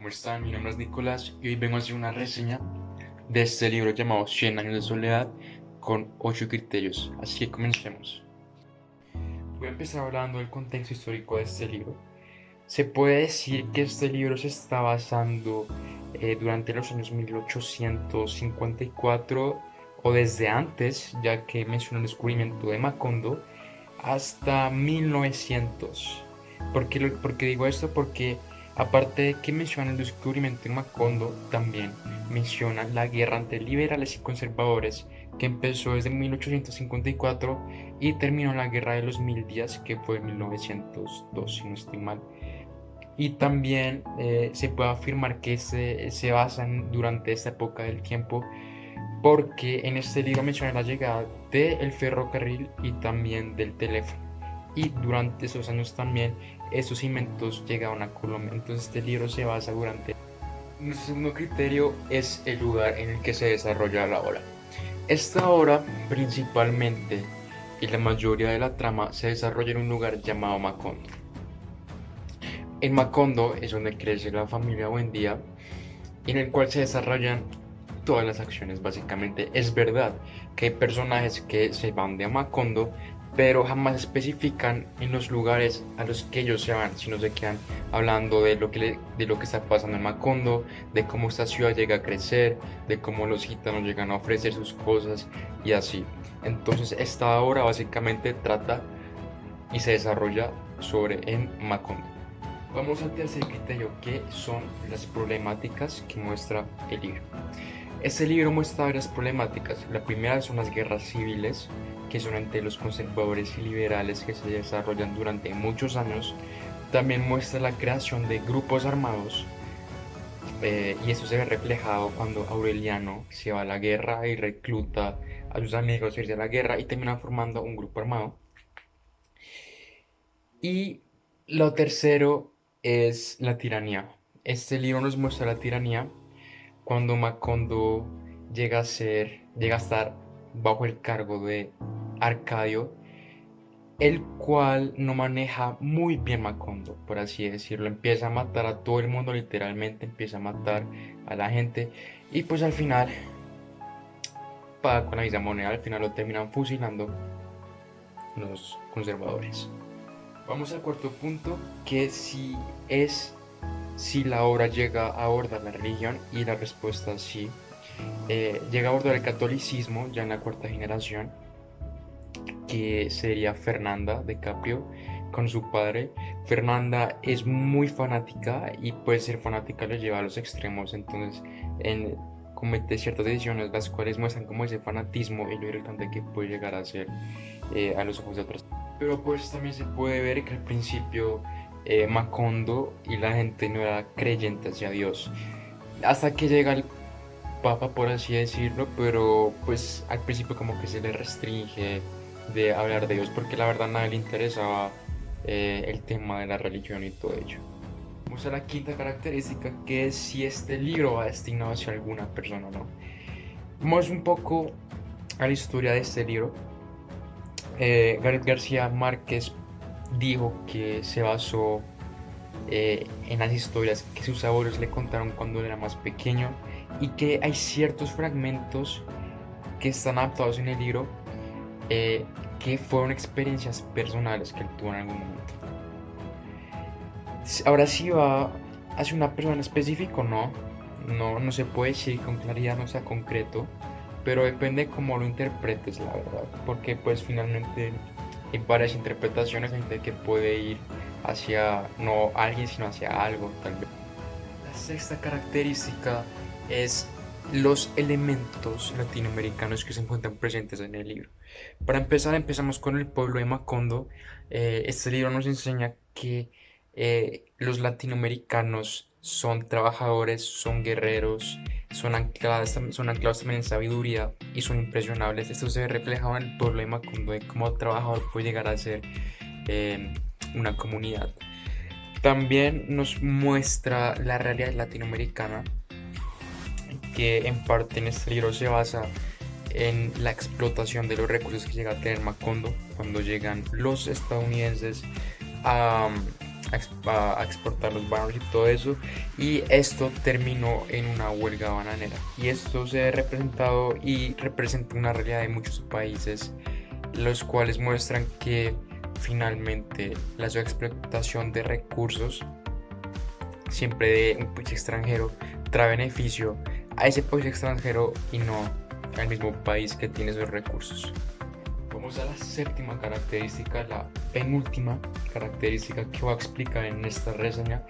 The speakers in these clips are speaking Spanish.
¿Cómo están? Mi nombre es Nicolás y hoy vengo a hacer una reseña de este libro llamado 100 años de soledad con 8 criterios. Así que comencemos. Voy a empezar hablando del contexto histórico de este libro. Se puede decir que este libro se está basando durante los años 1854 o desde antes, ya que menciona el descubrimiento de Macondo, hasta 1900. ¿Por qué digo esto? Porque aparte de que menciona el descubrimiento de Macondo, también menciona la guerra entre liberales y conservadores que empezó desde 1854 y terminó en la guerra de los 1000 días, que fue en 1902, si no estoy mal. Y también se puede afirmar que se basan durante esta época del tiempo porque en este libro menciona la llegada del ferrocarril y también del teléfono. Y durante esos años también esos inventos llegaron a Colombia. Entonces este libro se basa durante... Nuestro segundo criterio es el lugar en el que se desarrolla la obra. Esta obra principalmente y la mayoría de la trama se desarrolla en un lugar llamado Macondo. En Macondo es donde crece la familia Buendía y en el cual se desarrollan todas las acciones básicamente. Es verdad que hay personajes que se van de Macondo, pero jamás especifican en los lugares a los que ellos se van, sino se quedan hablando de lo que está pasando en Macondo, de cómo esta ciudad llega a crecer, de cómo los gitanos llegan a ofrecer sus cosas y así. Entonces esta obra básicamente trata y se desarrolla sobre en Macondo. Vamos al tercer criterio, que son las problemáticas que muestra el libro. Este libro muestra varias problemáticas. La primera son las guerras civiles, que son entre los conservadores y liberales que se desarrollan durante muchos años. También muestra la creación de grupos armados, y esto se ve reflejado cuando Aureliano se va a la guerra y recluta a sus amigos a irse a la guerra y termina formando un grupo armado. Y lo tercero es la tiranía. Este libro nos muestra la tiranía cuando Macondo llega a estar bajo el cargo de Arcadio, el cual no maneja muy bien Macondo, por así decirlo. Empieza a matar a todo el mundo, literalmente empieza a matar a la gente y pues al final paga con la misma moneda, al final lo terminan fusilando los conservadores. Vamos al cuarto punto, que si la obra llega a abordar la religión, y la respuesta es sí. Llega a abordar el catolicismo ya en la cuarta generación, que sería Fernanda de Caprio con su padre. Fernanda es muy fanática y puede ser fanática lo lleva a los extremos, entonces comete ciertas decisiones las cuales muestran como ese fanatismo y lo irritante que puede llegar a ser a los ojos de otras. Pero pues también se puede ver que al principio Macondo y la gente no era creyente hacia Dios, hasta que llega el Papa, por así decirlo, pero pues al principio como que se le restringe de hablar de Dios porque la verdad a nadie le interesaba el tema de la religión y todo ello. Vamos a la quinta característica, que es si este libro va destinado hacia alguna persona o no. Vamos un poco a la historia de este libro. Gabriel García Márquez dijo que se basó en las historias que sus abuelos le contaron cuando él era más pequeño y que hay ciertos fragmentos que están adaptados en el libro que fueron experiencias personales que él tuvo en algún momento. Ahora sí va hacia una persona específica, no se puede decir con claridad, no sea concreto, pero depende cómo lo interpretes, la verdad, porque pues finalmente hay varias interpretaciones, hay gente que puede ir hacia no alguien, sino hacia algo, tal vez. La sexta característica es los elementos latinoamericanos que se encuentran presentes en el libro. Para empezar, empezamos con el pueblo de Macondo. Este libro nos enseña que los latinoamericanos son trabajadores, son guerreros, son anclados también en sabiduría y son impresionables. Esto se ve reflejado en el pueblo de Macondo, de cómo trabajador puede llegar a ser una comunidad. También nos muestra la realidad latinoamericana, que en parte en este libro se basa en la explotación de los recursos que llega a tener Macondo cuando llegan los estadounidenses a a exportar los bananos y todo eso, y esto terminó en una huelga bananera, y esto se ha representado y representa una realidad de muchos países, los cuales muestran que finalmente la sobreexplotación de recursos siempre de un país extranjero trae beneficio a ese país extranjero y no al mismo país que tiene esos recursos. Vamos a la séptima característica, la penúltima característica que voy a explicar en esta reseña,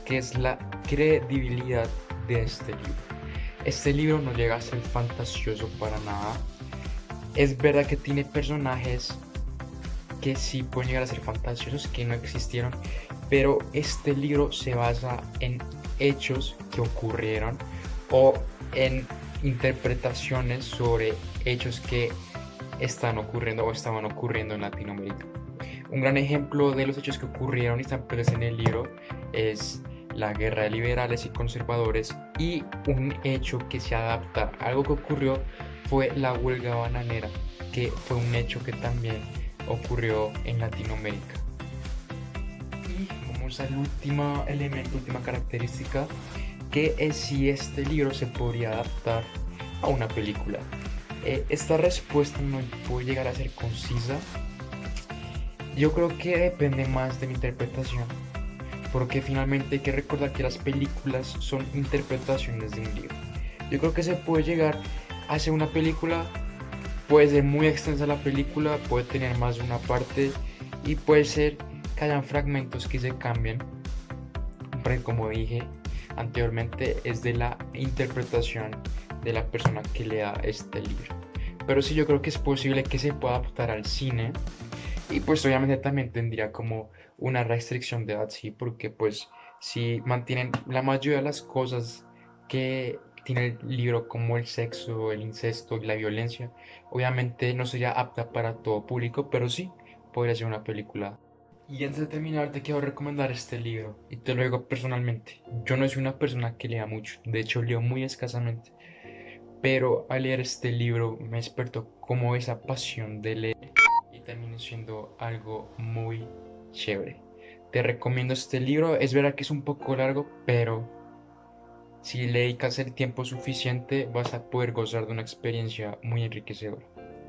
que es la credibilidad de este libro. Este libro no llega a ser fantasioso para nada. Es verdad que tiene personajes que sí pueden llegar a ser fantasiosos, que no existieron, pero este libro se basa en hechos que ocurrieron o en interpretaciones sobre hechos que están ocurriendo o estaban ocurriendo en Latinoamérica. Un gran ejemplo de los hechos que ocurrieron y están presentes en el libro es la guerra de liberales y conservadores, y un hecho que se adapta a algo que ocurrió fue la huelga bananera, que fue un hecho que también ocurrió en Latinoamérica. Y vamos al último elemento, última característica, que es si este libro se podría adaptar a una película. Esta respuesta no puede llegar a ser concisa. Yo creo que depende más de mi interpretación, porque finalmente hay que recordar que las películas son interpretaciones de un libro. Yo creo que se puede llegar a hacer una película, puede ser muy extensa la película, puede tener más de una parte y puede ser que hayan fragmentos que se cambien, porque como dije anteriormente es de la interpretación de la persona que lea este libro. Pero sí, yo creo que es posible que se pueda adaptar al cine, y pues obviamente también tendría como una restricción de edad, sí, porque pues si mantienen la mayoría de las cosas que tiene el libro, como el sexo, el incesto y la violencia, obviamente no sería apta para todo público, pero sí podría ser una película. Y antes de terminar, te quiero recomendar este libro, y te lo digo personalmente. Yo no soy una persona que lea mucho, de hecho leo muy escasamente, pero al leer este libro me despertó como esa pasión de leer y terminó siendo algo muy chévere. Te recomiendo este libro, es verdad que es un poco largo, pero si le dedicas el tiempo suficiente vas a poder gozar de una experiencia muy enriquecedora.